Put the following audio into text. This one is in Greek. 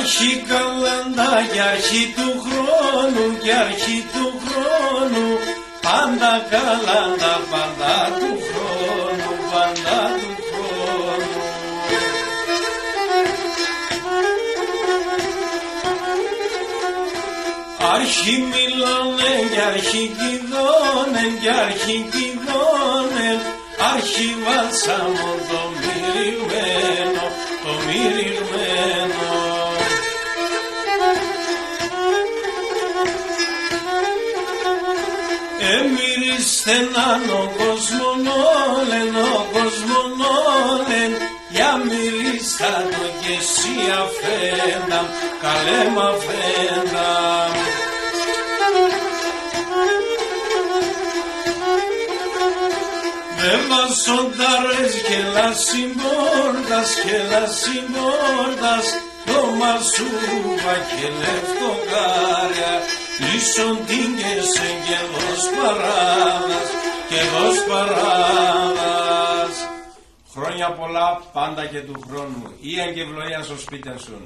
Αρχή καλάντα και αρχή του χρόνου, και αρχή του χρόνου, πάντα καλάντα, πάντα του χρόνου, πάντα του χρόνου. Αρχή μιλώνε και αρχή κηδώνε, και αρχή κηδώνε, αρχή βάλσαμο το μυριγμένο, το μυριγμένο. Εμυριστέναν ο κόσμον όλεν, ο κόσμον όλεν, για μυρίστα το κι εσύ αφέντα, καλέ μ' αφέντα. Με βασοντάρες και λασιμπόρτας, και λασιμπόρτας, το μασούβα και λεφτοκάρια, ίσον τίνκεσαι και δος παράδας, και δος παράδας. Χρόνια πολλά πάντα και του χρόνου, ία και ευλογία στο σπίτι σου.